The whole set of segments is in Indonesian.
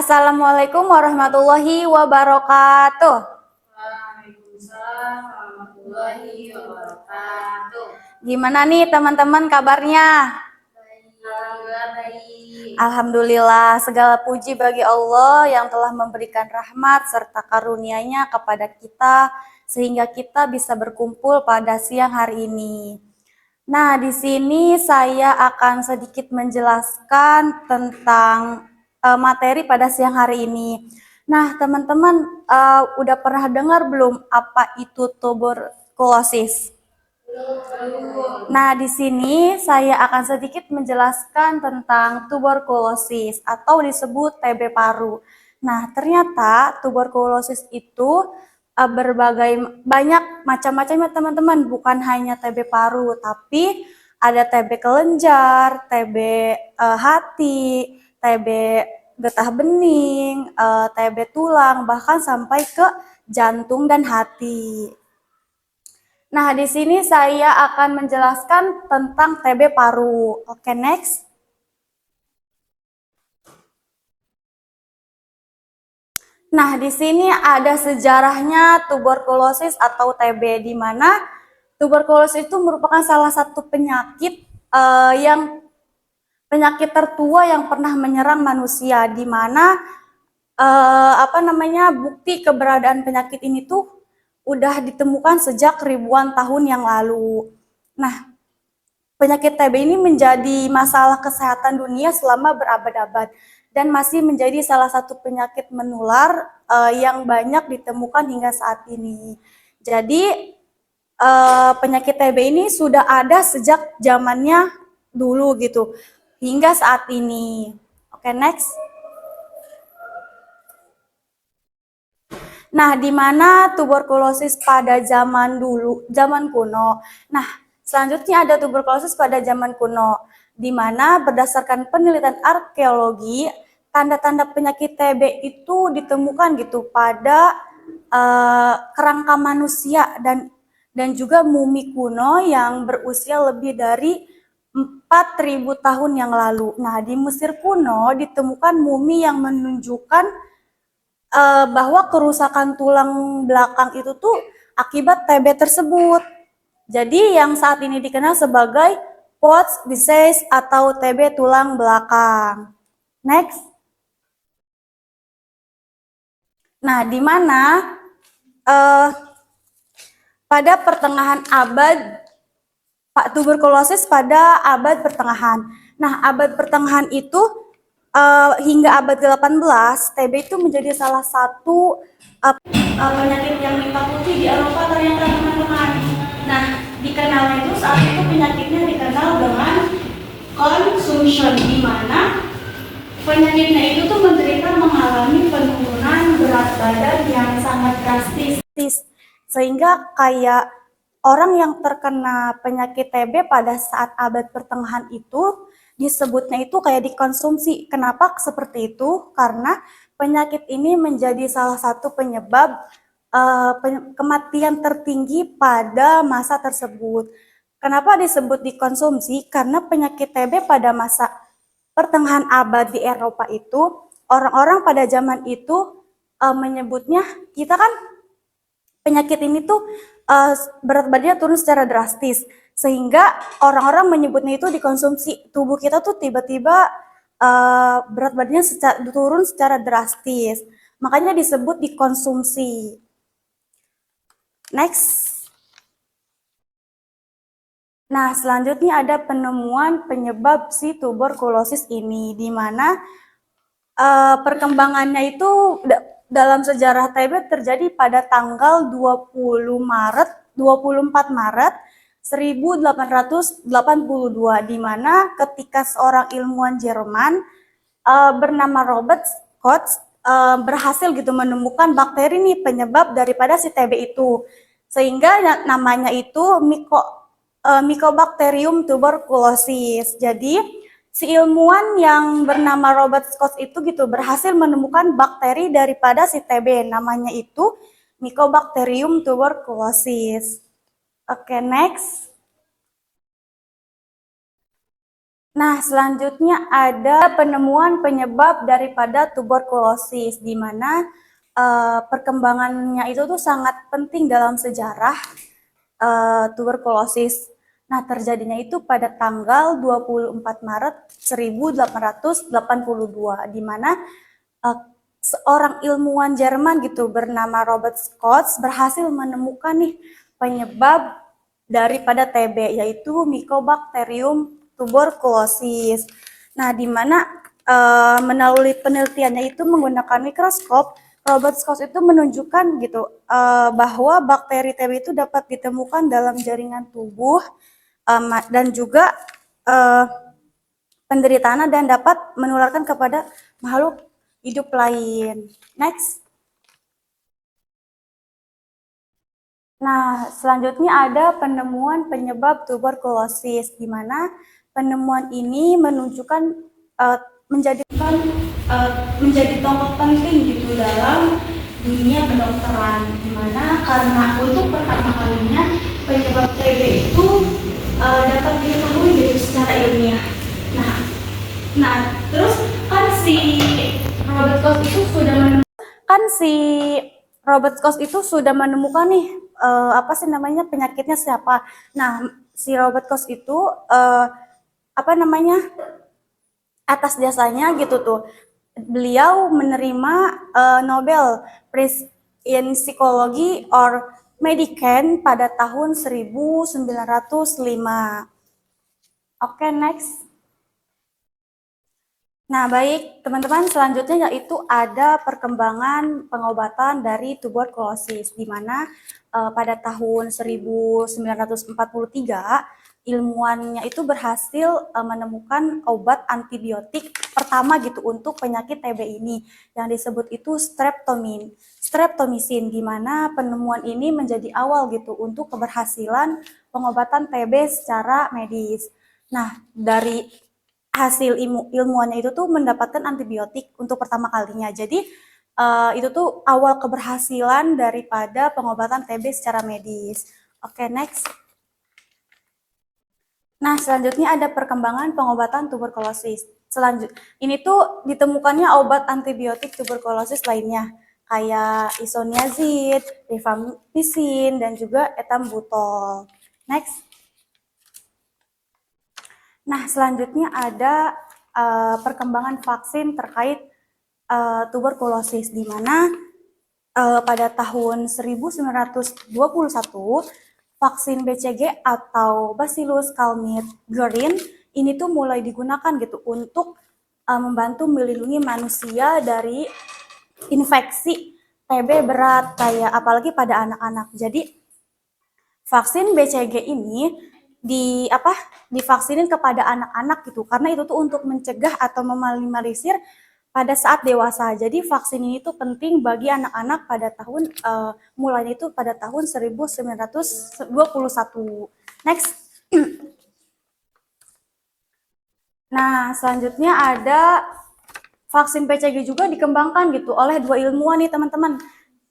Assalamualaikum warahmatullahi wabarakatuh. Waalaikumsalam warahmatullahi wabarakatuh. Gimana nih teman-teman kabarnya? Alhamdulillah baik. Alhamdulillah, segala puji bagi Allah yang telah memberikan rahmat serta karunia-Nya kepada kita sehingga kita bisa berkumpul pada siang hari ini. Nah, di sini saya akan sedikit menjelaskan tentang materi pada siang hari ini. Nah, teman-teman udah pernah dengar belum apa itu tuberkulosis? Nah, di sini saya akan sedikit menjelaskan tentang tuberkulosis atau disebut TB paru. Nah, ternyata tuberkulosis itu berbagai banyak macam-macam ya teman-teman, bukan hanya TB paru, tapi ada TB kelenjar, TB hati, TB getah bening, TB tulang, bahkan sampai ke jantung dan hati. Nah, di sini saya akan menjelaskan tentang TB paru. Oke, next. Nah, di sini ada sejarahnya tuberkulosis atau TB, di mana tuberkulosis itu merupakan salah satu penyakit yang penyakit tertua yang pernah menyerang manusia, di mana bukti keberadaan penyakit ini tuh udah ditemukan sejak ribuan tahun yang lalu. Nah, penyakit TB ini menjadi masalah kesehatan dunia selama berabad-abad dan masih menjadi salah satu penyakit menular yang banyak ditemukan hingga saat ini. Jadi penyakit TB ini sudah ada sejak zamannya dulu gitu hingga saat ini. Oke, next. Nah, di mana tuberkulosis pada zaman dulu, zaman kuno. Nah, selanjutnya ada tuberkulosis pada zaman kuno, di mana berdasarkan penelitian arkeologi, tanda-tanda penyakit TB itu ditemukan gitu pada kerangka manusia dan juga mumi kuno yang berusia lebih dari 4.000 tahun yang lalu. Nah, di Mesir kuno ditemukan mumi yang menunjukkan bahwa kerusakan tulang belakang itu tuh akibat TB tersebut. Jadi yang saat ini dikenal sebagai Pott's disease atau TB tulang belakang. Next. Nah, di mana pada pertengahan abad tuberkulosis pada abad pertengahan. Nah, abad pertengahan itu hingga abad ke-18, TB itu menjadi salah satu penyakit yang ditakuti di Eropa ternyata teman-teman. Nah, dikenalnya itu saat itu penyakitnya dikenal dengan consumption, di mana penyakitnya itu tuh mengalami penurunan berat badan yang sangat drastis, sehingga kayak orang yang terkena penyakit TB pada saat abad pertengahan itu disebutnya itu kayak dikonsumsi. Kenapa seperti itu? Karena penyakit ini menjadi salah satu penyebab kematian tertinggi pada masa tersebut. Kenapa disebut dikonsumsi? Karena penyakit TB pada masa pertengahan abad di Eropa itu, orang-orang pada zaman itu menyebutnya, kita kan penyakit ini tuh berat badannya turun secara drastis, sehingga orang-orang menyebutnya itu dikonsumsi. Tubuh kita tuh tiba-tiba berat badannya turun secara drastis, makanya disebut dikonsumsi. Next. Nah, selanjutnya ada penemuan penyebab si tuberkulosis ini, di mana perkembangannya itu dalam sejarah TB terjadi pada tanggal 24 Maret 1882, di mana ketika seorang ilmuwan Jerman bernama Robert Koch berhasil gitu menemukan bakteri nih penyebab daripada si TB itu, sehingga namanya itu Mycobacterium tuberculosis. Jadi si ilmuwan yang bernama Robert Koch itu gitu berhasil menemukan bakteri daripada si TB, namanya itu Mycobacterium tuberculosis. Oke, next. Nah, selanjutnya ada penemuan penyebab daripada tuberkulosis, di mana perkembangannya itu tuh sangat penting dalam sejarah tuberkulosis. Nah, terjadinya itu pada tanggal 24 Maret 1882, di mana seorang ilmuwan Jerman gitu bernama Robert Koch berhasil menemukan nih penyebab daripada TB, yaitu Mycobacterium tuberculosis. Nah, di mana melalui penelitiannya itu menggunakan mikroskop, Robert Koch itu menunjukkan gitu bahwa bakteri TB itu dapat ditemukan dalam jaringan tubuh dan juga penderitaannya dan dapat menularkan kepada makhluk hidup lain. Next. Nah, selanjutnya ada penemuan penyebab tuberkulosis, di mana penemuan ini menunjukkan menjadi tokoh penting gitu dalam dunia kedokteran, di mana karena untuk pertama kalinya penyebab TB itu dapat diketahui gitu secara ilmiah. Nah, terus kan Robert Koch itu sudah menemukan nih apa sih namanya penyakitnya siapa. Nah, si Robert Koch itu apa namanya atas jasanya gitu tuh beliau menerima Nobel Prize in Psychology or Medicine pada tahun 1905. Oke, next. Nah, baik, teman-teman, selanjutnya yaitu ada perkembangan pengobatan dari tuberkulosis, di mana pada tahun 1943 ilmuwannya itu berhasil menemukan obat antibiotik pertama gitu untuk penyakit TB ini, yang disebut itu streptomycin, di mana penemuan ini menjadi awal gitu untuk keberhasilan pengobatan TB secara medis. Nah, dari hasil ilmuannya itu tuh mendapatkan antibiotik untuk pertama kalinya. Jadi itu tuh awal keberhasilan daripada pengobatan TB secara medis. Oke, next. Nah, selanjutnya ada perkembangan pengobatan tuberkulosis. Ini tuh ditemukannya obat antibiotik tuberkulosis lainnya, kayak isoniazid, rifampicin, dan juga ethambutol. Next. Nah, selanjutnya ada perkembangan vaksin terkait tuberkulosis, di mana pada tahun 1921 vaksin BCG atau Bacillus calmette-guerin ini tuh mulai digunakan gitu untuk membantu melindungi manusia dari infeksi TB berat, kayak apalagi pada anak-anak. Jadi vaksin BCG ini divaksinin kepada anak-anak gitu, karena itu tuh untuk mencegah atau meminimalisir pada saat dewasa. Jadi vaksin ini tuh penting bagi anak-anak pada mulainya itu pada tahun 1921. Next. Nah, selanjutnya ada vaksin BCG juga dikembangkan gitu oleh dua ilmuwan nih teman-teman,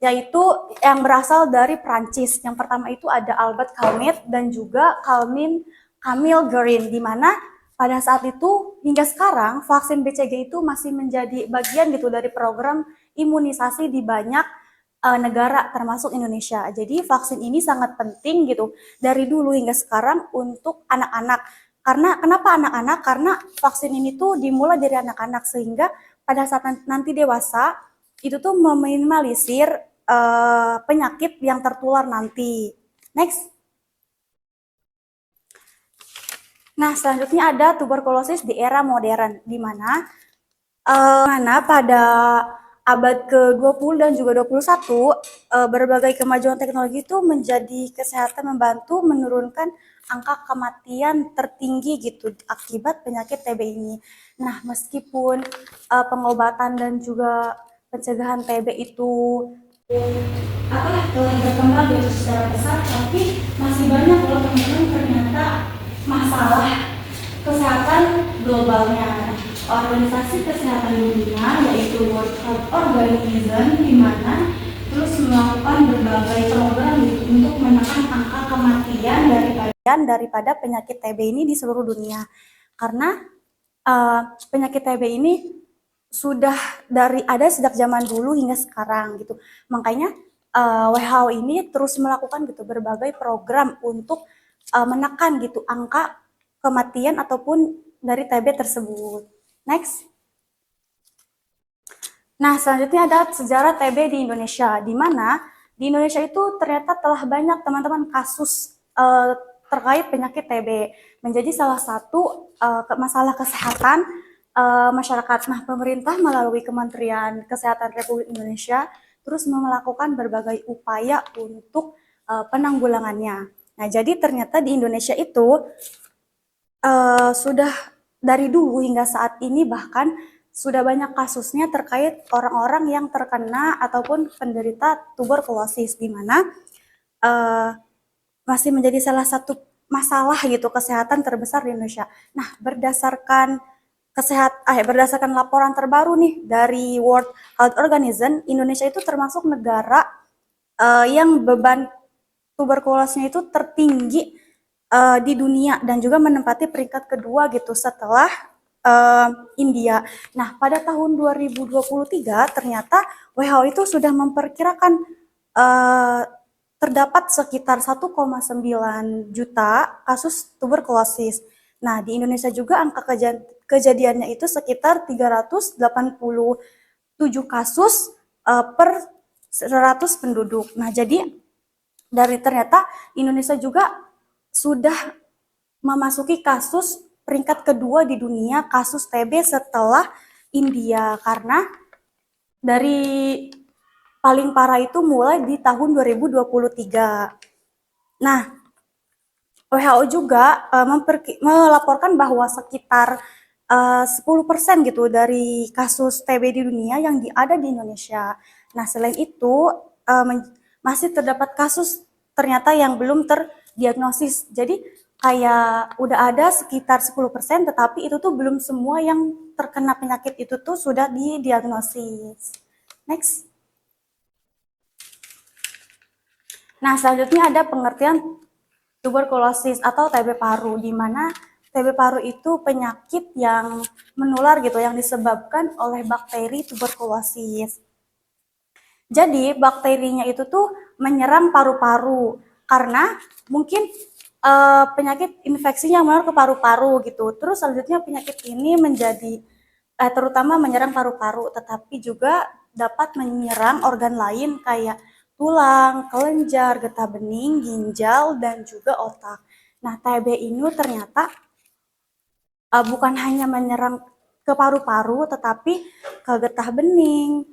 yaitu yang berasal dari Prancis. Yang pertama itu ada Albert Calmette dan juga Camille Guerin, di mana pada saat itu hingga sekarang vaksin BCG itu masih menjadi bagian gitu dari program imunisasi di banyak negara termasuk Indonesia. Jadi vaksin ini sangat penting gitu dari dulu hingga sekarang untuk anak-anak. Karena kenapa anak-anak? Karena vaksin ini tuh dimulai dari anak-anak, sehingga pada saat nanti dewasa itu tuh meminimalisir penyakit yang tertular nanti. Next. Nah, selanjutnya ada tuberkulosis di era modern, di mana pada abad ke-20 dan juga 21 berbagai kemajuan teknologi itu menjadi kesehatan membantu menurunkan angka kematian tertinggi gitu akibat penyakit TB ini. Nah, meskipun pengobatan dan juga pencegahan TB itu telah berkembang gitu secara pesat, tapi masih banyak loh teman-teman ternyata masalah kesehatan globalnya. Organisasi Kesehatan Dunia yaitu World Health Organization, di mana terus melakukan berbagai program untuk menekan angka kematian daripada penyakit TB ini di seluruh dunia. Karena penyakit TB ini sudah ada sejak zaman dulu hingga sekarang gitu. Makanya WHO ini terus melakukan gitu berbagai program untuk menekan gitu angka kematian ataupun dari TB tersebut. Next. Nah, selanjutnya ada sejarah TB di Indonesia, di mana di Indonesia itu ternyata telah banyak teman-teman kasus terkait penyakit TB menjadi salah satu masalah kesehatan masyarakat. Nah, pemerintah melalui Kementerian Kesehatan Republik Indonesia terus melakukan berbagai upaya untuk penanggulangannya. Nah, jadi ternyata di Indonesia itu sudah dari dulu hingga saat ini bahkan sudah banyak kasusnya terkait orang-orang yang terkena ataupun penderita tuberkulosis, di mana masih menjadi salah satu masalah gitu kesehatan terbesar di Indonesia. Nah, berdasarkan laporan terbaru nih dari World Health Organization, Indonesia itu termasuk negara yang beban tuberkulosnya itu tertinggi di dunia dan juga menempati peringkat kedua gitu setelah India. Nah, pada tahun 2023 ternyata WHO itu sudah memperkirakan terdapat sekitar 1,9 juta kasus tuberkulosis. Nah, di Indonesia juga angka kejadiannya itu sekitar 387 kasus per 100 penduduk. Nah, jadi dari ternyata Indonesia juga sudah memasuki kasus peringkat kedua di dunia kasus TB setelah India, karena dari paling parah itu mulai di tahun 2023. Nah, WHO juga melaporkan bahwa sekitar 10% gitu dari kasus TB di dunia yang ada di Indonesia. Nah, selain itu masih terdapat kasus ternyata yang belum terdiagnosis. Jadi kayak udah ada sekitar 10%, tetapi itu tuh belum semua yang terkena penyakit itu tuh sudah didiagnosis. Next. Nah, selanjutnya ada pengertian tuberkulosis atau TB paru, di mana TB paru itu penyakit yang menular gitu, yang disebabkan oleh bakteri tuberkulosis. Jadi bakterinya itu tuh menyerang paru-paru karena mungkin penyakit infeksinya menular ke paru-paru gitu. Terus selanjutnya penyakit ini terutama menyerang paru-paru, tetapi juga dapat menyerang organ lain kayak tulang, kelenjar, getah bening, ginjal, dan juga otak. Nah, TB ini ternyata bukan hanya menyerang ke paru-paru, tetapi ke getah bening,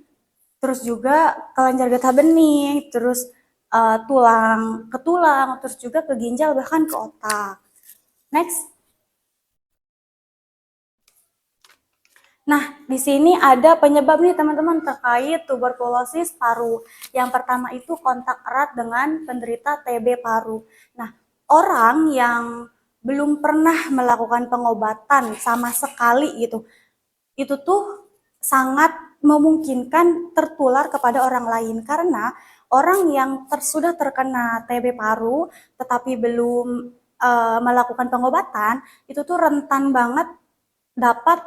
terus juga kelenjar getah bening, terus ke tulang, terus juga ke ginjal, bahkan ke otak. Next. Nah, di sini ada penyebab nih teman-teman terkait tuberkulosis paru. Yang pertama itu kontak erat dengan penderita TB paru. Nah, orang yang belum pernah melakukan pengobatan sama sekali gitu, itu tuh sangat memungkinkan tertular kepada orang lain, karena orang yang sudah terkena TB paru tetapi belum melakukan pengobatan itu tuh rentan banget dapat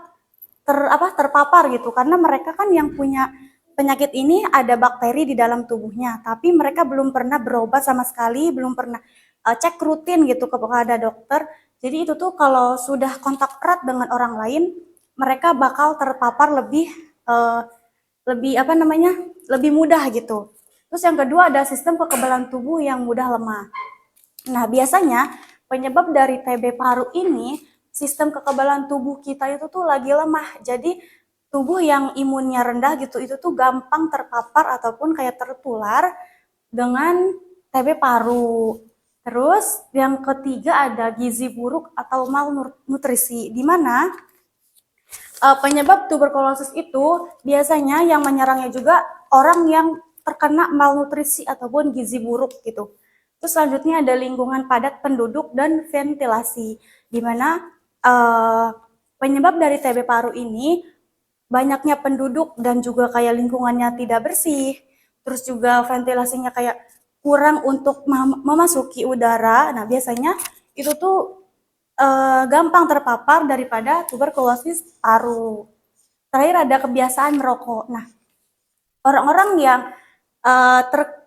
terpapar gitu, karena mereka kan yang punya penyakit ini ada bakteri di dalam tubuhnya, tapi mereka belum pernah berobat sama sekali, belum pernah cek rutin gitu kepada dokter. Jadi itu tuh kalau sudah kontak erat dengan orang lain, mereka bakal terpapar lebih mudah gitu. Terus yang kedua ada sistem kekebalan tubuh yang mudah lemah. Nah, biasanya penyebab dari TB paru ini sistem kekebalan tubuh kita itu tuh lagi lemah. Jadi tubuh yang imunnya rendah gitu itu tuh gampang terpapar ataupun kayak tertular dengan TB paru. Terus yang ketiga ada gizi buruk atau malnutrisi, di mana penyebab tuberkulosis itu biasanya yang menyerangnya juga orang yang terkena malnutrisi ataupun gizi buruk gitu. Terus selanjutnya ada lingkungan padat penduduk dan ventilasi, di mana penyebab dari TB paru ini banyaknya penduduk dan juga kayak lingkungannya tidak bersih, terus juga ventilasinya kayak kurang untuk memasuki udara. Nah, biasanya itu tuh gampang terpapar daripada tuberkulosis paru. Terakhir ada kebiasaan merokok. Nah, orang-orang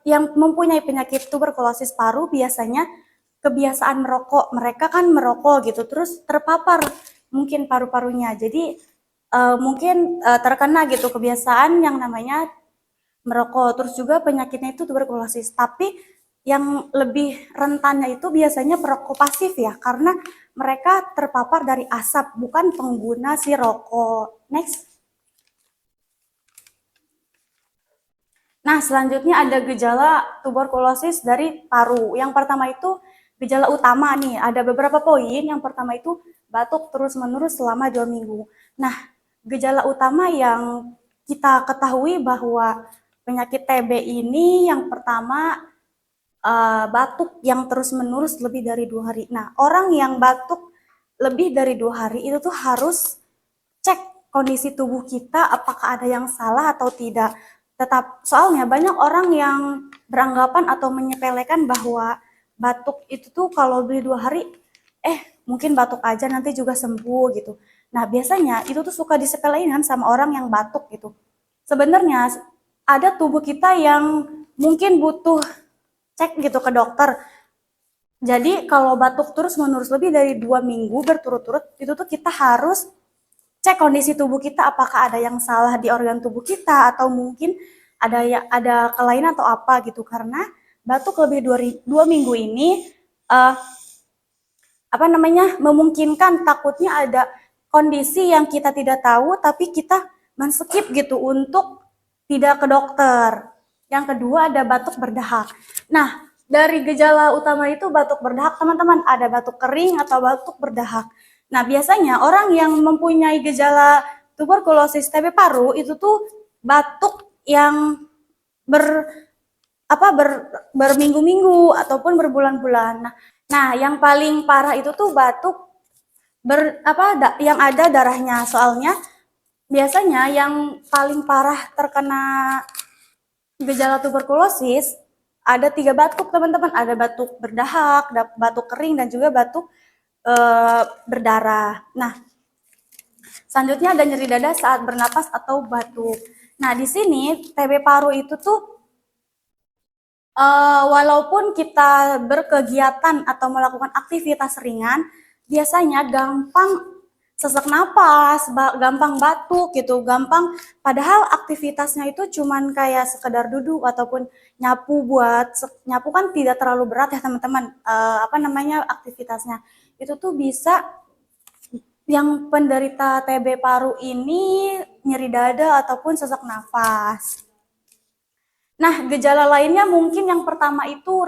yang mempunyai penyakit tuberkulosis paru biasanya kebiasaan merokok. Mereka kan merokok gitu, terus terpapar mungkin paru-parunya. Jadi mungkin terkena gitu kebiasaan yang namanya merokok. Terus juga penyakitnya itu tuberkulosis. Tapi yang lebih rentannya itu biasanya perokok pasif ya, karena mereka terpapar dari asap, bukan pengguna si rokok. Next. Nah, selanjutnya ada gejala tuberkulosis dari paru. Yang pertama itu gejala utama nih, ada beberapa poin. Yang pertama itu batuk terus-menerus selama 2 minggu. Nah, gejala utama yang kita ketahui bahwa penyakit TB ini yang pertama batuk yang terus-menerus lebih dari 2 hari. Nah, orang yang batuk lebih dari 2 hari itu tuh harus cek kondisi tubuh kita apakah ada yang salah atau tidak. Tetap soalnya banyak orang yang beranggapan atau menyepelekan bahwa batuk itu tuh kalau lebih 2 hari, mungkin batuk aja nanti juga sembuh gitu. Nah biasanya itu tuh suka disepelein kan sama orang yang batuk gitu. Sebenarnya ada tubuh kita yang mungkin butuh cek gitu ke dokter. Jadi kalau batuk terus menerus lebih dari 2 minggu berturut-turut, itu tuh kita harus cek kondisi tubuh kita apakah ada yang salah di organ tubuh kita atau mungkin ada kelainan atau apa gitu, karena batuk lebih 2 minggu ini uh, memungkinkan takutnya ada kondisi yang kita tidak tahu tapi kita men-skip gitu untuk tidak ke dokter. Yang kedua ada batuk berdahak. Nah, dari gejala utama itu batuk berdahak, teman-teman, ada batuk kering atau batuk berdahak. Nah, biasanya orang yang mempunyai gejala tuberkulosis TB paru itu tuh batuk yang berminggu-minggu ataupun berbulan-bulan. Nah, yang paling parah itu tuh batuk yang ada darahnya. Soalnya biasanya yang paling parah terkena gejala tuberkulosis ada 3 batuk, teman-teman. Ada batuk berdahak, batuk kering, dan juga batuk berdarah. Nah, selanjutnya ada nyeri dada saat bernapas atau batuk. Nah, di sini TB paru itu tuh walaupun kita berkegiatan atau melakukan aktivitas ringan, biasanya gampang sesak napas, gampang batuk gitu, gampang. Padahal aktivitasnya itu cuman kayak sekedar duduk ataupun nyapu. Nyapu kan tidak terlalu berat ya teman-teman. Aktivitasnya itu tuh bisa, yang penderita TB paru ini nyeri dada ataupun sesak nafas. Nah, gejala lainnya mungkin yang pertama itu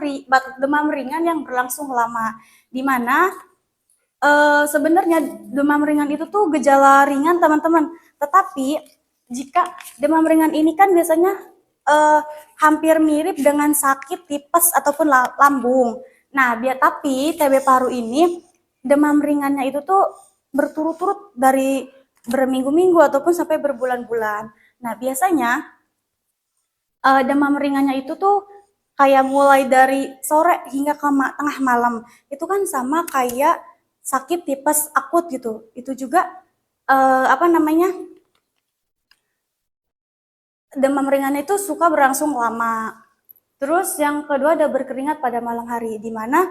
demam ringan yang berlangsung lama, di mana sebenarnya demam ringan itu tuh gejala ringan teman-teman. Tetapi jika demam ringan ini kan biasanya hampir mirip dengan sakit tipes ataupun lambung. Nah, tapi TB paru ini demam ringannya itu tuh berturut-turut dari berminggu-minggu ataupun sampai berbulan-bulan. Nah, biasanya demam ringannya itu tuh kayak mulai dari sore hingga ke tengah malam. Itu kan sama kayak sakit tipes akut gitu. Itu juga demam ringannya itu suka berlangsung lama. Terus yang kedua ada berkeringat pada malam hari, di mana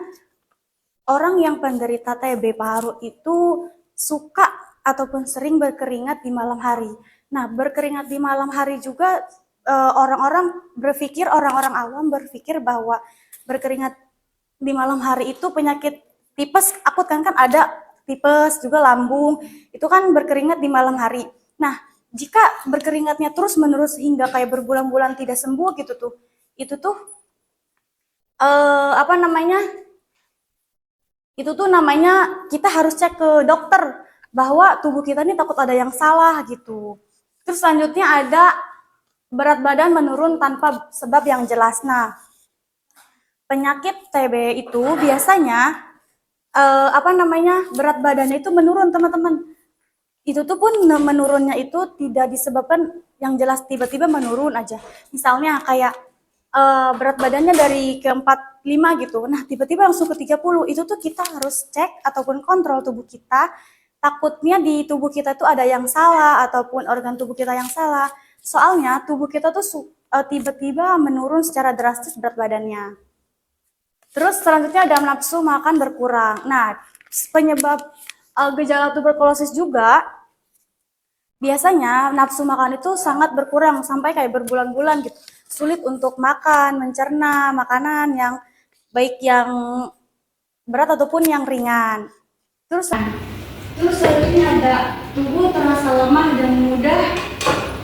orang yang penderita TB paru itu suka ataupun sering berkeringat di malam hari. Nah, berkeringat di malam hari juga orang-orang awam berpikir bahwa berkeringat di malam hari itu penyakit tipes akut, kan ada tipes juga lambung, itu kan berkeringat di malam hari. Nah, jika berkeringatnya terus menerus hingga kayak berbulan-bulan tidak sembuh gitu tuh, itu tuh namanya kita harus cek ke dokter bahwa tubuh kita ini takut ada yang salah gitu. Terus selanjutnya ada berat badan menurun tanpa sebab yang jelas. Nah, penyakit TB itu biasanya berat badannya itu menurun, teman-teman. Itu tuh pun menurunnya itu tidak disebabkan yang jelas, tiba-tiba menurun aja. Misalnya kayak berat badannya dari ke 45 gitu. Nah, tiba-tiba langsung ke 30. Itu tuh kita harus cek ataupun kontrol tubuh kita. Takutnya di tubuh kita tuh ada yang salah ataupun organ tubuh kita yang salah. Soalnya tubuh kita tuh tiba-tiba menurun secara drastis berat badannya. Terus selanjutnya ada nafsu makan berkurang. Nah, penyebab gejala tuberkulosis juga biasanya nafsu makan itu sangat berkurang sampai kayak berbulan-bulan gitu. Sulit untuk makan, mencerna makanan yang baik yang berat ataupun yang ringan. Terus selanjutnya ada tubuh terasa lemah dan mudah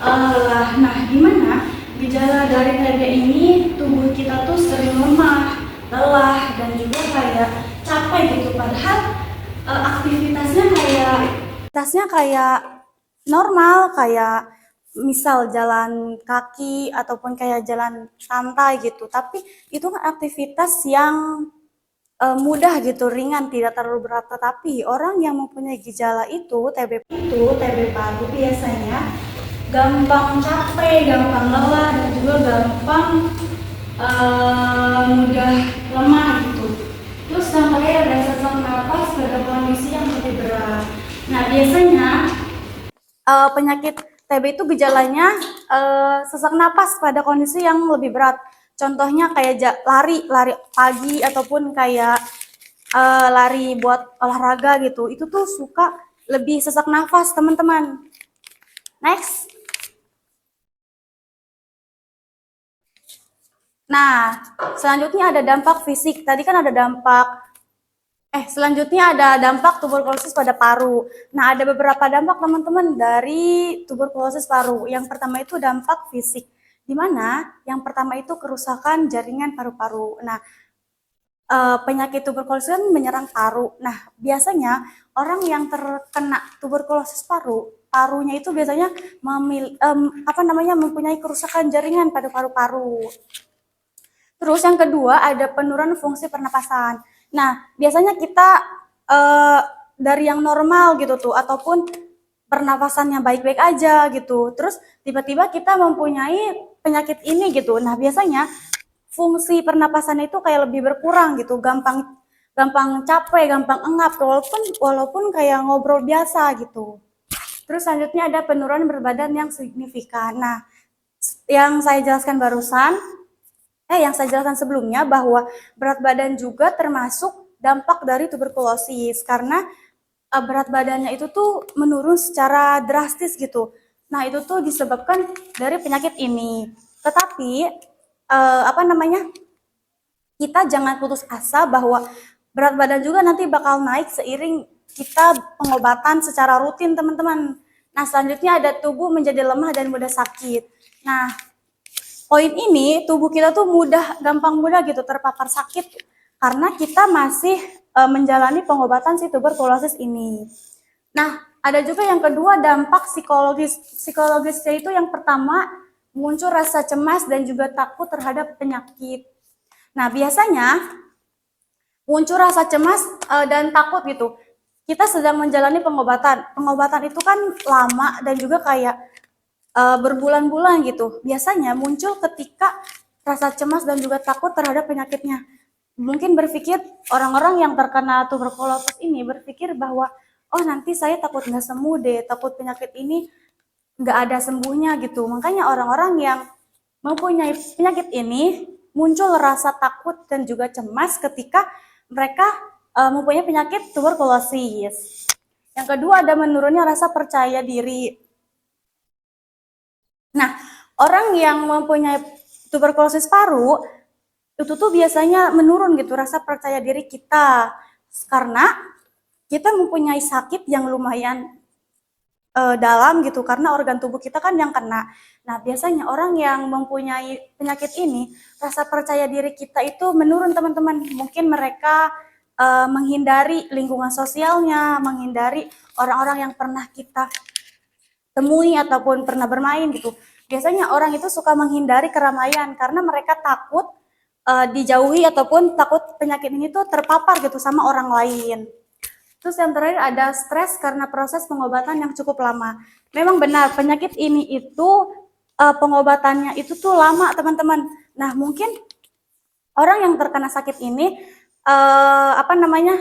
lelah. Nah, gimana gejala dari TB ini? Tubuh kita tuh sering lemah, lelah, dan juga kayak capek gitu. Padahal aktivitasnya kayak normal, kayak misal jalan kaki ataupun kayak jalan santai gitu. Tapi itu kan aktivitas yang mudah gitu, ringan, tidak terlalu berat. Tetapi orang yang mempunyai gejala itu, TB paru biasanya gampang capek, gampang lelah, dan juga gampang mudah lemah gitu. Terus sampai ada sesak napas pada kondisi yang lebih berat. Nah, biasanya penyakit TB itu gejalanya sesak napas pada kondisi yang lebih berat. Contohnya kayak lari pagi ataupun kayak lari buat olahraga gitu. Itu tuh suka lebih sesak nafas, teman-teman. Next. Nah, selanjutnya ada dampak fisik. Tadi kan ada selanjutnya ada dampak tuberkulosis pada paru. Nah, ada beberapa dampak teman-teman dari tuberkulosis paru. Yang pertama itu dampak fisik, di mana yang pertama itu kerusakan jaringan paru-paru. Nah, penyakit tuberkulosis kan menyerang paru. Nah, biasanya orang yang terkena tuberkulosis parunya itu biasanya mempunyai kerusakan jaringan pada paru-paru. Terus yang kedua ada penurunan fungsi pernapasan. Nah, biasanya kita dari yang normal gitu tuh, ataupun pernapasannya baik-baik aja gitu. Terus tiba-tiba kita mempunyai penyakit ini gitu. Nah, biasanya fungsi pernapasan itu kayak lebih berkurang gitu, gampang capek, gampang engap, walaupun kayak ngobrol biasa gitu. Terus selanjutnya ada penurunan berat badan yang signifikan. Nah, yang saya jelaskan sebelumnya bahwa berat badan juga termasuk dampak dari tuberkulosis karena berat badannya itu tuh menurun secara drastis gitu. Nah, itu tuh disebabkan dari penyakit ini. Tetapi kita jangan putus asa bahwa berat badan juga nanti bakal naik seiring kita pengobatan secara rutin, teman-teman. Nah, selanjutnya ada tubuh menjadi lemah dan mudah sakit. Nah, poin ini tubuh kita tuh gampang mudah gitu terpapar sakit karena kita masih menjalani pengobatan si tuberkulosis ini. Nah, ada juga yang kedua dampak psikologis. Psikologisnya itu yang pertama muncul rasa cemas dan juga takut terhadap penyakit. Nah, biasanya muncul rasa cemas dan takut gitu. Kita sedang menjalani pengobatan. Pengobatan itu kan lama dan juga kayak berbulan-bulan gitu. Biasanya muncul ketika rasa cemas dan juga takut terhadap penyakitnya. Mungkin berpikir orang-orang yang terkena tuberkulosis ini berpikir bahwa oh nanti saya takut nggak sembuh deh, takut penyakit ini nggak ada sembuhnya gitu. Makanya orang-orang yang mempunyai penyakit ini muncul rasa takut dan juga cemas ketika mereka mempunyai penyakit tuberkulosis. Yang kedua ada menurunnya rasa percaya diri. Nah, orang yang mempunyai tuberkulosis paru itu tuh biasanya menurun gitu rasa percaya diri kita karena kita mempunyai sakit yang lumayan dalam gitu karena organ tubuh kita kan yang kena. Nah, biasanya orang yang mempunyai penyakit ini rasa percaya diri kita itu menurun, teman-teman. Mungkin mereka menghindari lingkungan sosialnya, menghindari orang-orang yang pernah kita temui ataupun pernah bermain gitu. Biasanya orang itu suka menghindari keramaian karena mereka takut dijauhi ataupun takut penyakit ini tuh terpapar gitu sama orang lain. Terus yang terakhir ada stres karena proses pengobatan yang cukup lama. Memang benar penyakit ini itu pengobatannya itu tuh lama, teman-teman. Nah, mungkin orang yang terkena sakit ini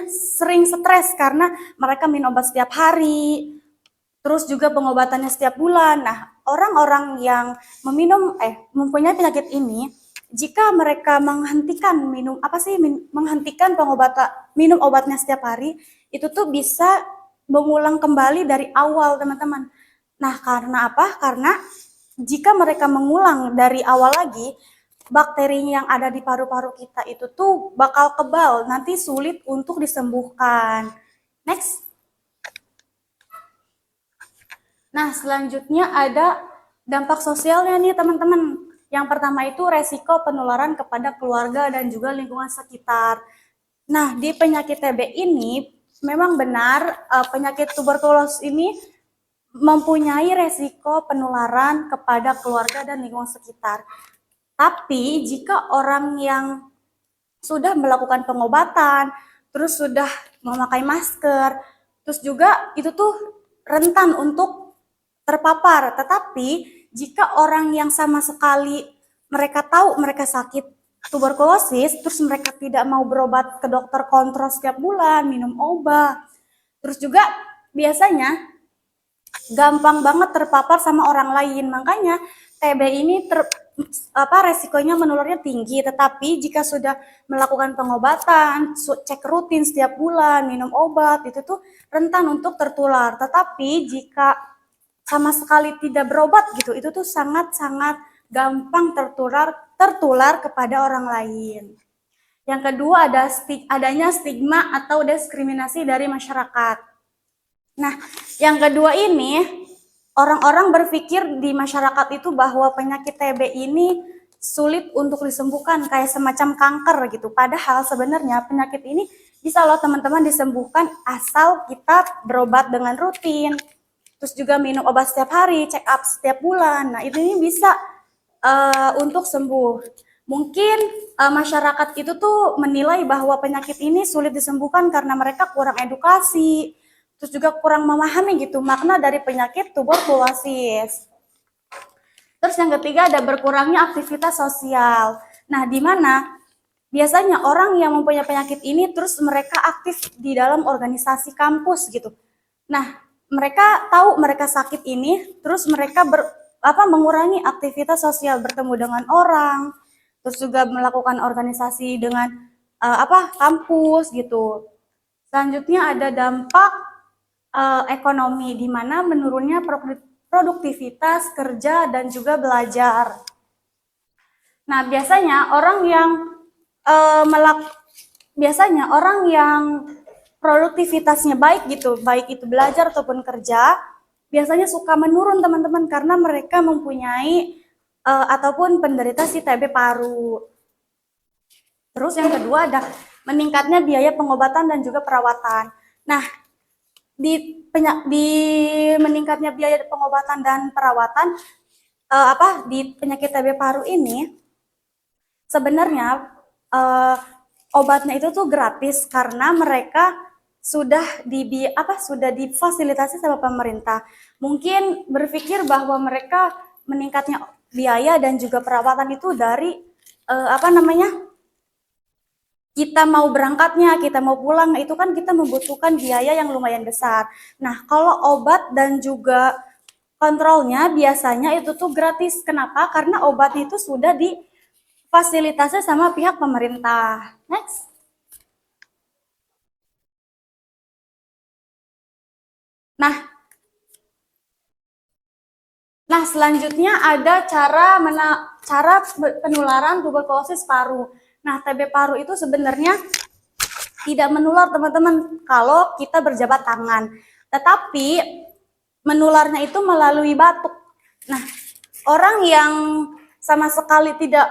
sering stres karena mereka minum obat setiap hari, terus juga pengobatannya setiap bulan. Nah, orang-orang yang mempunyai penyakit ini, jika mereka menghentikan minum obatnya setiap hari, itu tuh bisa mengulang kembali dari awal, teman-teman. Nah, karena apa? Karena jika mereka mengulang dari awal lagi, bakteri yang ada di paru-paru kita itu tuh bakal kebal, nanti sulit untuk disembuhkan. Next. Nah, selanjutnya ada dampak sosialnya nih, teman-teman. Yang pertama itu resiko penularan kepada keluarga dan juga lingkungan sekitar. Nah, di penyakit TB ini memang benar penyakit tuberkulosis ini mempunyai resiko penularan kepada keluarga dan lingkungan sekitar. Tapi jika orang yang sudah melakukan pengobatan, terus sudah memakai masker, terus juga itu tuh rentan untuk terpapar. Tetapi jika orang yang sama sekali mereka tahu mereka sakit tuberkulosis, terus mereka tidak mau berobat ke dokter kontrol setiap bulan, minum obat, terus juga biasanya gampang banget terpapar sama orang lain. Makanya TB ini resikonya menularnya tinggi, tetapi jika sudah melakukan pengobatan, cek rutin setiap bulan, minum obat, itu tuh rentan untuk tertular. Tetapi jika sama sekali tidak berobat gitu, itu tuh sangat-sangat gampang tertular kepada orang lain. Yang kedua adanya stigma atau diskriminasi dari masyarakat. Nah, yang kedua ini, orang-orang berpikir di masyarakat itu bahwa penyakit TB ini sulit untuk disembuhkan, kayak semacam kanker gitu. Padahal sebenarnya penyakit ini bisa loh teman-teman disembuhkan asal kita berobat dengan rutin. Terus juga minum obat setiap hari, check up setiap bulan. Nah, ini bisa untuk sembuh. Mungkin masyarakat itu tuh menilai bahwa penyakit ini sulit disembuhkan karena mereka kurang edukasi, terus juga kurang memahami gitu makna dari penyakit tuberkulosis. Terus yang ketiga ada berkurangnya aktivitas sosial. Nah, di mana biasanya orang yang mempunyai penyakit ini terus mereka aktif di dalam organisasi kampus gitu. Nah, mereka tahu mereka sakit ini, terus mereka mengurangi aktivitas sosial, bertemu dengan orang, terus juga melakukan organisasi dengan kampus gitu. Selanjutnya ada dampak ekonomi, di mana menurunnya produktivitas kerja dan juga belajar. Nah, biasanya orang yang produktivitasnya baik gitu, baik itu belajar ataupun kerja, biasanya suka menurun teman-teman karena mereka mempunyai ataupun penderita si TB paru. Terus yang kedua ada meningkatnya biaya pengobatan dan juga perawatan. Nah, di meningkatnya biaya pengobatan dan perawatan di penyakit TB paru ini sebenarnya obatnya itu tuh gratis karena mereka sudah difasilitasi sama pemerintah. Mungkin berpikir bahwa mereka meningkatnya biaya dan juga perawatan itu dari kita mau berangkatnya, kita mau pulang, itu kan kita membutuhkan biaya yang lumayan besar. Nah, kalau obat dan juga kontrolnya biasanya itu tuh gratis. Kenapa? Karena obatnya itu sudah difasilitasi sama pihak pemerintah. Next. Nah, selanjutnya ada cara penularan tuberkulosis paru. Nah, TB paru itu sebenarnya tidak menular teman-teman kalau kita berjabat tangan. Tetapi menularnya itu melalui batuk. Nah, orang yang sama sekali tidak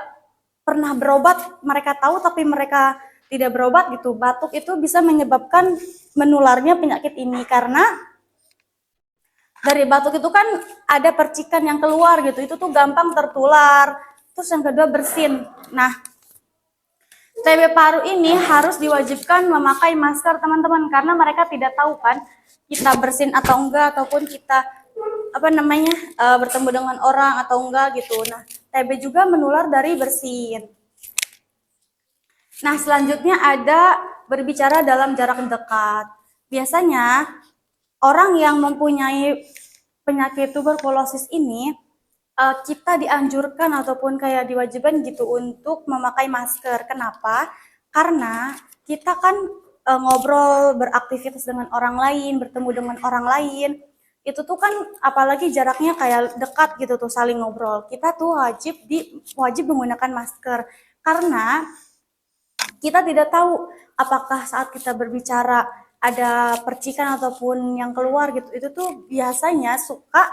pernah berobat, mereka tahu tapi mereka tidak berobat gitu. Batuk itu bisa menyebabkan menularnya penyakit ini karena dari batuk itu kan ada percikan yang keluar gitu, itu tuh gampang tertular. Terus yang kedua bersin. Nah, TB paru ini harus diwajibkan memakai masker teman-teman karena mereka tidak tahu kan kita bersin atau enggak ataupun kita bertemu dengan orang atau enggak gitu. Nah, TB juga menular dari bersin. Nah, selanjutnya ada berbicara dalam jarak dekat. Biasanya orang yang mempunyai penyakit tuberkulosis ini kita dianjurkan ataupun kayak diwajibkan gitu untuk memakai masker. Kenapa? Karena kita kan ngobrol, beraktivitas dengan orang lain, bertemu dengan orang lain. Itu tuh kan apalagi jaraknya kayak dekat gitu tuh saling ngobrol. Kita tuh wajib menggunakan masker karena kita tidak tahu apakah saat kita berbicara ada percikan ataupun yang keluar gitu. Itu tuh biasanya suka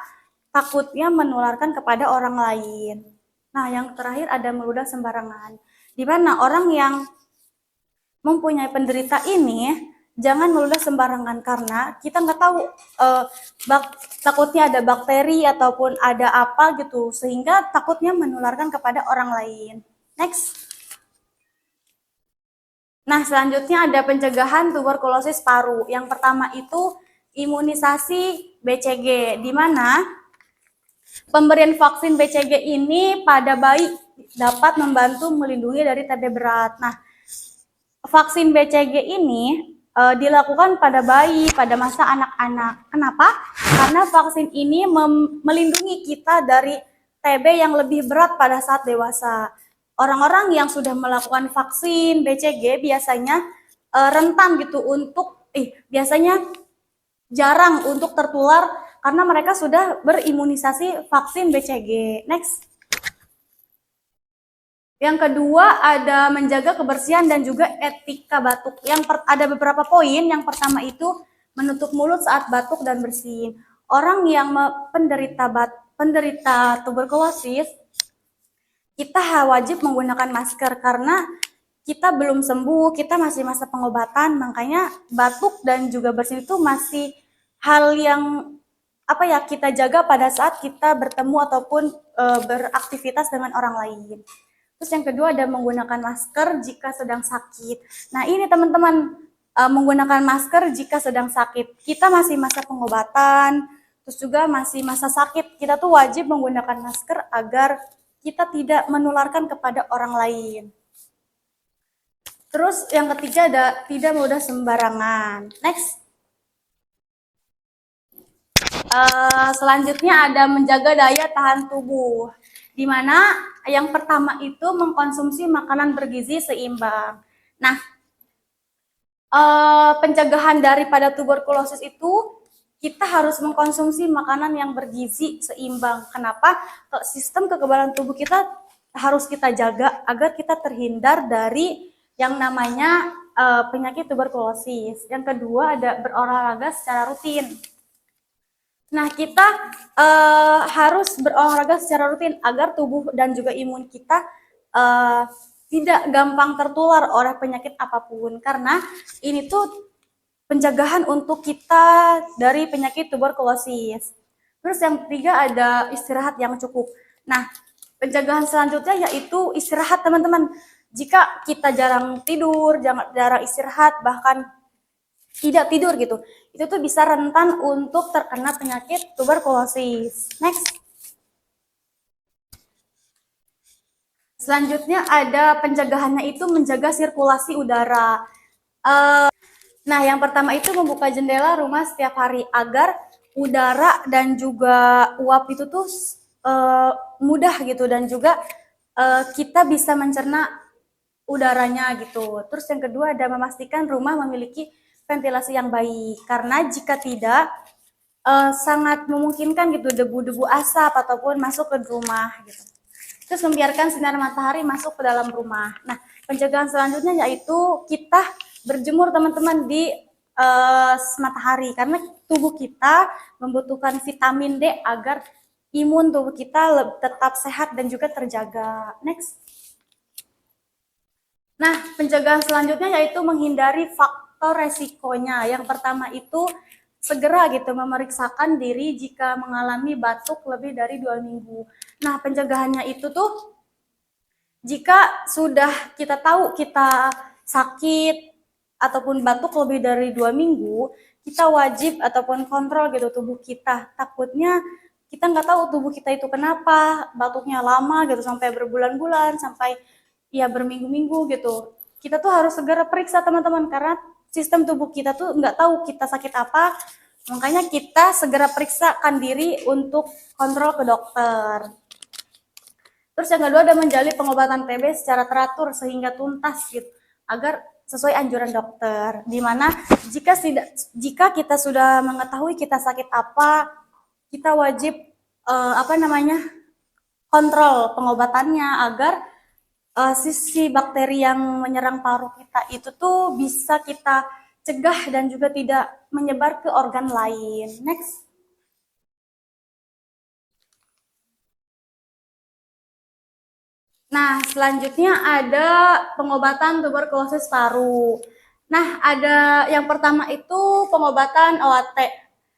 takutnya menularkan kepada orang lain. Nah, yang terakhir ada meludah sembarangan. Di mana orang yang mempunyai penderita ini jangan meludah sembarangan karena kita nggak tahu takutnya ada bakteri ataupun ada apa gitu sehingga takutnya menularkan kepada orang lain. Next. Nah, selanjutnya ada pencegahan tuberkulosis paru. Yang pertama itu imunisasi BCG, di mana pemberian vaksin BCG ini pada bayi dapat membantu melindungi dari TB berat. Nah, vaksin BCG ini dilakukan pada bayi, pada masa anak-anak. Kenapa? Karena vaksin ini melindungi kita dari TB yang lebih berat pada saat dewasa. Orang-orang yang sudah melakukan vaksin BCG biasanya rentan gitu biasanya jarang untuk tertular karena mereka sudah berimunisasi vaksin BCG. Next. Yang kedua ada menjaga kebersihan dan juga etika batuk. Ada beberapa poin. Yang pertama itu menutup mulut saat batuk dan bersin. Orang yang penderita tuberkulosis kita wajib menggunakan masker karena kita belum sembuh, kita masih masa pengobatan, makanya batuk dan juga bersin itu masih hal yang kita jaga pada saat kita bertemu ataupun beraktivitas dengan orang lain. Terus yang kedua ada menggunakan masker jika sedang sakit. Nah ini teman-teman, menggunakan masker jika sedang sakit. Kita masih masa pengobatan, terus juga masih masa sakit. Kita tuh wajib menggunakan masker agar kita tidak menularkan kepada orang lain. Terus yang ketiga ada tidak mudah sembarangan. Next. Selanjutnya ada menjaga daya tahan tubuh. Di mana yang pertama itu mengkonsumsi makanan bergizi seimbang. Nah, pencegahan daripada tuberkulosis itu kita harus mengkonsumsi makanan yang bergizi seimbang. Kenapa? Sistem kekebalan tubuh kita harus kita jaga agar kita terhindar dari yang namanya penyakit tuberkulosis. Yang kedua ada berolahraga secara rutin. Nah, kita harus berolahraga secara rutin agar tubuh dan juga imun kita tidak gampang tertular oleh penyakit apapun. Karena ini tuh pencegahan untuk kita dari penyakit tuberkulosis. Terus yang ketiga ada istirahat yang cukup. Nah, pencegahan selanjutnya yaitu istirahat teman-teman. Jika kita jarang tidur, jarang istirahat, bahkan tidak tidur gitu, itu tuh bisa rentan untuk terkena penyakit tuberkulosis. Next. Selanjutnya ada pencegahannya itu menjaga sirkulasi udara. Nah, yang pertama itu membuka jendela rumah setiap hari agar udara dan juga uap itu tuh mudah gitu dan juga kita bisa mencerna udaranya gitu. Terus yang kedua ada memastikan rumah memiliki ventilasi yang baik karena jika tidak sangat memungkinkan gitu debu-debu asap ataupun masuk ke rumah gitu. Terus membiarkan sinar matahari masuk ke dalam rumah. Nah, pencegahan selanjutnya yaitu kita berjemur teman-teman di matahari karena tubuh kita membutuhkan vitamin D agar imun tubuh kita tetap sehat dan juga terjaga. Next. Nah, pencegahan selanjutnya yaitu menghindari faktor resikonya. Yang pertama itu segera gitu memeriksakan diri jika mengalami batuk lebih dari 2 minggu. Nah, pencegahannya itu tuh jika sudah kita tahu kita sakit ataupun batuk lebih dari 2 minggu, kita wajib ataupun kontrol gitu tubuh kita. Takutnya kita nggak tahu tubuh kita itu kenapa batuknya lama gitu sampai berbulan-bulan, sampai ya berminggu-minggu gitu. Kita tuh harus segera periksa teman-teman karena sistem tubuh kita tuh nggak tahu kita sakit apa, makanya kita segera periksakan diri untuk kontrol ke dokter. Terus yang kedua ada menjalani pengobatan TB secara teratur sehingga tuntas gitu, agar sesuai anjuran dokter. Dimana jika kita sudah mengetahui kita sakit apa, kita wajib kontrol pengobatannya agar sisi bakteri yang menyerang paru kita itu tuh bisa kita cegah dan juga tidak menyebar ke organ lain. Next. Nah, selanjutnya ada pengobatan tuberkulosis paru. Nah, ada yang pertama itu pengobatan OAT.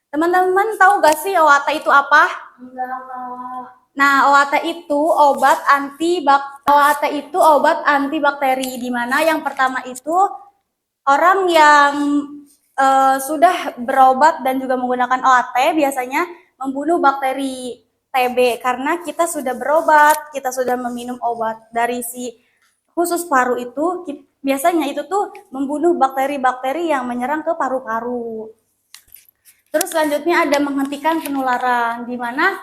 Teman-teman tahu gak sih OAT itu apa? Nah, OAT itu obat antibakteri, di mana yang pertama itu orang yang sudah berobat dan juga menggunakan OAT biasanya membunuh bakteri TB karena kita sudah berobat, kita sudah meminum obat dari si khusus paru itu, biasanya itu tuh membunuh bakteri-bakteri yang menyerang ke paru-paru. Terus selanjutnya ada menghentikan penularan, di mana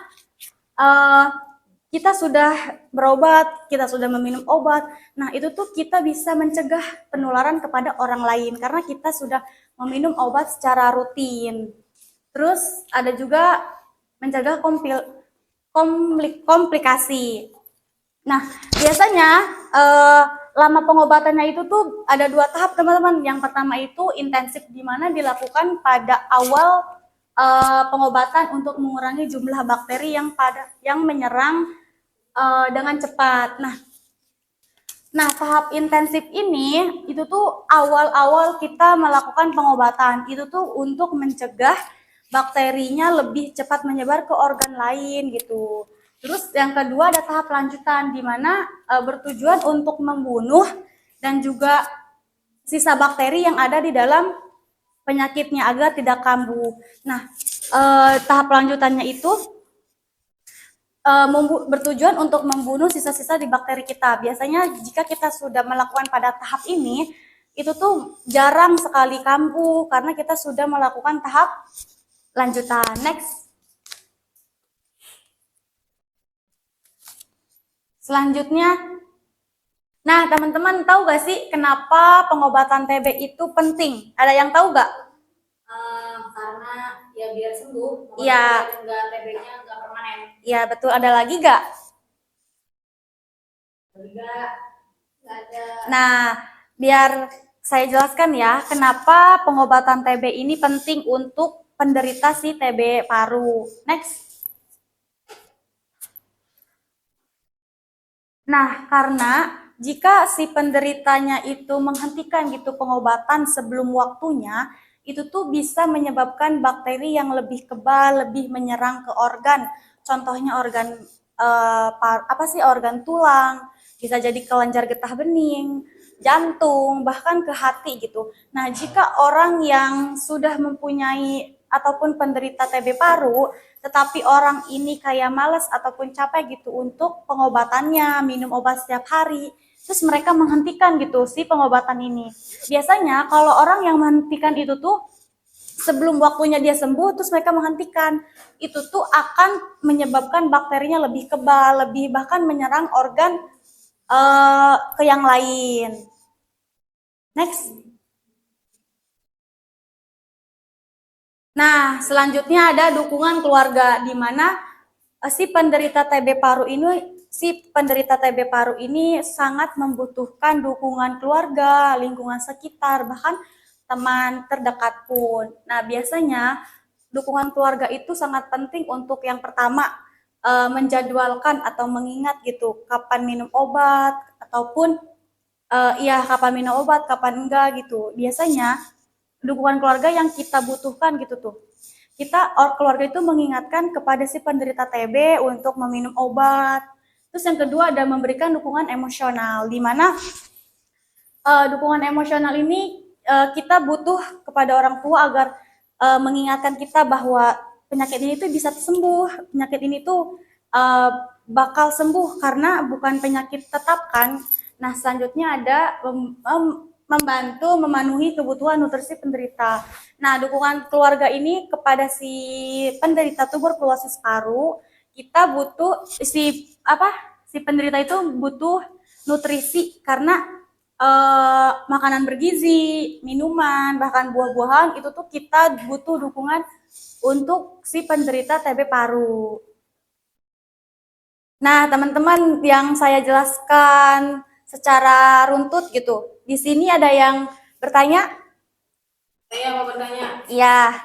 kita sudah berobat, kita sudah meminum obat. Nah, itu tuh kita bisa mencegah penularan kepada orang lain karena kita sudah meminum obat secara rutin. Terus ada juga mencegah komplikasi. Nah, biasanya lama pengobatannya itu tuh ada 2 tahap, teman-teman. Yang pertama itu intensif, di mana dilakukan pada awal pengobatan untuk mengurangi jumlah bakteri yang menyerang dengan cepat. Nah, tahap intensif ini itu tuh awal-awal kita melakukan pengobatan. Itu tuh untuk mencegah bakterinya lebih cepat menyebar ke organ lain gitu. Terus yang kedua ada tahap lanjutan, di mana bertujuan untuk membunuh dan juga sisa bakteri yang ada di dalam penyakitnya agar tidak kambuh. Nah, tahap lanjutannya itu bertujuan untuk membunuh sisa-sisa di bakteri kita. Biasanya jika kita sudah melakukan pada tahap ini, itu tuh jarang sekali kambuh karena kita sudah melakukan tahap lanjutan. Next. Selanjutnya, nah teman-teman tahu gak sih kenapa pengobatan TB itu penting? Ada yang tahu gak? Karena ya biar sembuh. Iya. TB-nya nggak permanen. Iya betul. Ada lagi gak? Nggak ada. Nah, biar saya jelaskan ya, kenapa pengobatan TB ini penting untuk penderita si TB paru. Next. Nah, karena jika si penderitanya itu menghentikan gitu pengobatan sebelum waktunya, itu tuh bisa menyebabkan bakteri yang lebih kebal, lebih menyerang ke organ. Contohnya organ organ tulang, bisa jadi kelenjar getah bening, jantung, bahkan ke hati gitu. Nah, jika orang yang sudah mempunyai ataupun penderita TB paru, tetapi orang ini kayak males ataupun capek gitu untuk pengobatannya, minum obat setiap hari, terus mereka menghentikan gitu si pengobatan ini. Biasanya kalau orang yang menghentikan itu tuh sebelum waktunya dia sembuh, terus mereka menghentikan, itu tuh akan menyebabkan bakterinya lebih kebal, lebih bahkan menyerang organ ke yang lain. Next. Nah, selanjutnya ada dukungan keluarga, di mana si penderita TB paru ini sangat membutuhkan dukungan keluarga, lingkungan sekitar, bahkan teman terdekat pun. Nah, biasanya dukungan keluarga itu sangat penting untuk yang pertama menjadwalkan atau mengingat gitu kapan minum obat ataupun kapan minum obat, kapan enggak gitu. Biasanya dukungan keluarga yang kita butuhkan gitu tuh. Keluarga itu mengingatkan kepada si penderita TB untuk meminum obat. Terus yang kedua ada memberikan dukungan emosional, di mana dukungan emosional ini kita butuh kepada orang tua agar mengingatkan kita bahwa penyakit ini tuh bisa sembuh. Penyakit ini tuh eh, bakal sembuh karena bukan penyakit tetap kan. Nah, selanjutnya ada membantu memenuhi kebutuhan nutrisi penderita. Nah, dukungan keluarga ini kepada si penderita tuberkulosis paru, kita butuh si penderita itu butuh nutrisi karena makanan bergizi, minuman, bahkan buah-buahan itu tuh kita butuh dukungan untuk si penderita TB paru. Nah, teman-teman yang saya jelaskan secara runtut gitu. Di sini ada yang bertanya? Saya mau bertanya, Iya.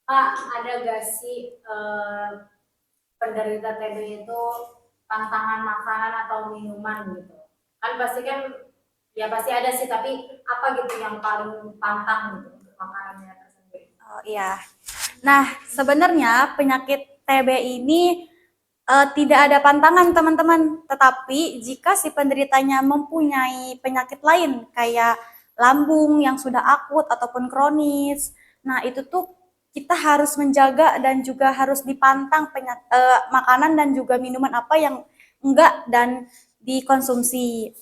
Pak, ada gak sih penderita TB itu tantangan makanan atau minuman gitu? Kan pasti kan, ya pasti ada sih, tapi apa gitu yang paling pantang gitu untuk makanannya tersendiri? Oh iya. Nah, sebenarnya penyakit TB ini tidak ada pantangan teman-teman, tetapi jika si penderitanya mempunyai penyakit lain kayak lambung yang sudah akut ataupun kronis, nah itu tuh kita harus menjaga dan juga harus dipantang makanan dan juga minuman apa yang enggak dan dikonsumsi.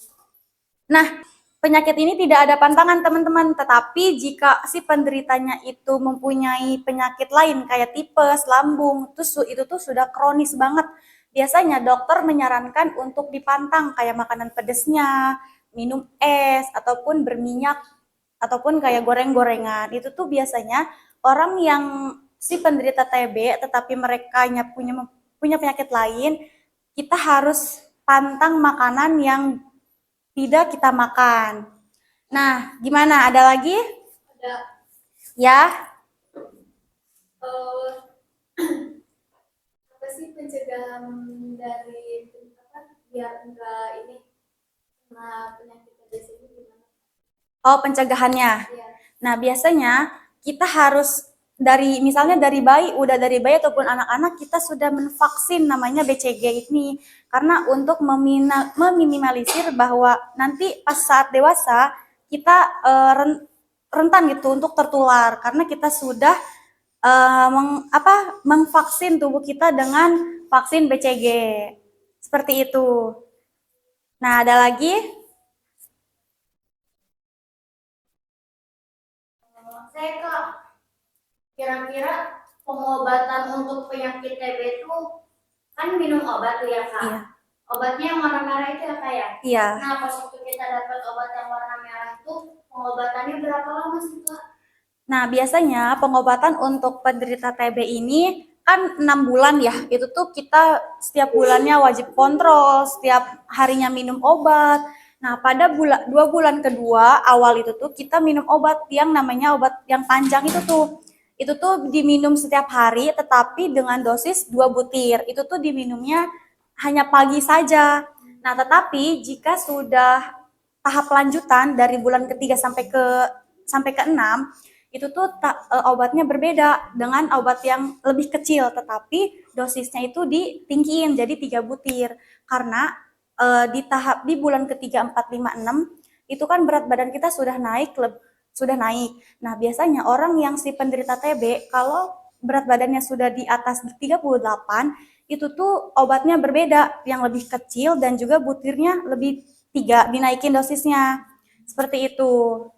Nah, penyakit ini tidak ada pantangan teman-teman, tetapi jika si penderitanya itu mempunyai penyakit lain kayak tipes, lambung, itu tuh sudah kronis banget. Biasanya dokter menyarankan untuk dipantang kayak makanan pedesnya, minum es, ataupun berminyak, ataupun kayak goreng-gorengan. Itu tuh biasanya orang yang si penderita TB, tetapi mereka punya punya penyakit lain, kita harus pantang makanan yang tidak kita makan. Nah, gimana? Ada lagi? Ada Ya, eh, apa sih pencegahan dari apa biar enggak ini kena penyakit TBC ini gimana? oh pencegahannya. Iya. Nah, biasanya kita harus misalnya dari bayi ataupun anak-anak kita sudah menvaksin namanya BCG ini karena untuk meminimalisir bahwa nanti pas saat dewasa kita rentan gitu untuk tertular karena kita sudah mengvaksin tubuh kita dengan vaksin BCG. Seperti itu. Nah, ada lagi? Saya Kak, kira-kira pengobatan untuk penyakit TB itu kan minum obat tuh ya Kak? Iya. Obatnya yang warna merah itu ya Kak ya? Iya. Nah pas waktu kita dapat obat yang warna merah itu pengobatannya berapa lama sih Kak? Nah, biasanya pengobatan untuk penderita TB ini kan 6 bulan ya. Itu tuh kita setiap bulannya wajib kontrol, setiap harinya minum obat. Nah, pada 2 bulan kedua awal itu tuh kita minum obat yang namanya obat yang panjang itu tuh. Itu tuh diminum setiap hari tetapi dengan dosis 2 butir. Itu tuh diminumnya hanya pagi saja. Nah, tetapi jika sudah tahap lanjutan dari bulan ketiga sampai ke 6 itu tuh obatnya berbeda dengan obat yang lebih kecil tetapi dosisnya itu ditinggiin jadi 3 butir karena di bulan ketiga 4 5 6 itu kan berat badan kita sudah naik. Nah, biasanya orang yang si penderita TB kalau berat badannya sudah di atas 38 itu tuh obatnya berbeda yang lebih kecil dan juga butirnya lebih 3 dinaikin dosisnya. Seperti itu.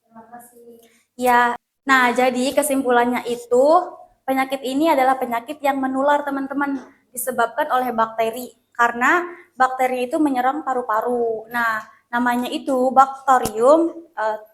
Terima kasih. Ya, nah jadi kesimpulannya itu penyakit ini adalah penyakit yang menular teman-teman disebabkan oleh bakteri karena bakteri itu menyerang paru-paru. Nah, namanya itu Bacterium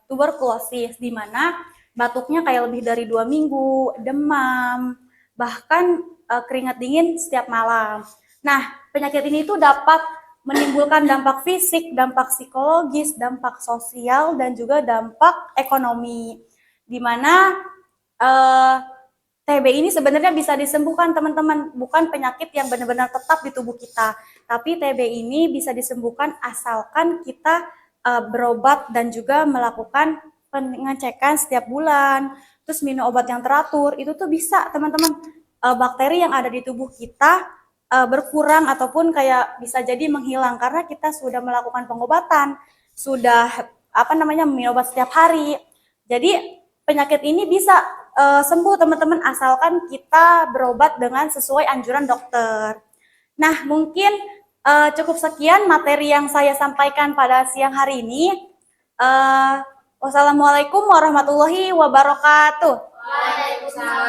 tuberculosis di mana batuknya kayak lebih dari 2 minggu, demam, bahkan keringat dingin setiap malam. Nah, penyakit ini itu dapat menimbulkan dampak fisik, dampak psikologis, dampak sosial, dan juga dampak ekonomi. Di mana TB ini sebenarnya bisa disembuhkan teman-teman, bukan penyakit yang benar-benar tetap di tubuh kita. Tapi TB ini bisa disembuhkan asalkan kita berobat dan juga melakukan pengecekan setiap bulan, terus minum obat yang teratur, itu tuh bisa teman-teman bakteri yang ada di tubuh kita berkurang ataupun kayak bisa jadi menghilang karena kita sudah melakukan pengobatan, sudah minum obat setiap hari. Jadi penyakit ini bisa sembuh teman-teman, asalkan kita berobat dengan sesuai anjuran dokter. Nah, mungkin cukup sekian materi yang saya sampaikan pada siang hari ini. Wassalamualaikum warahmatullahi wabarakatuh. Waalaikumsalam.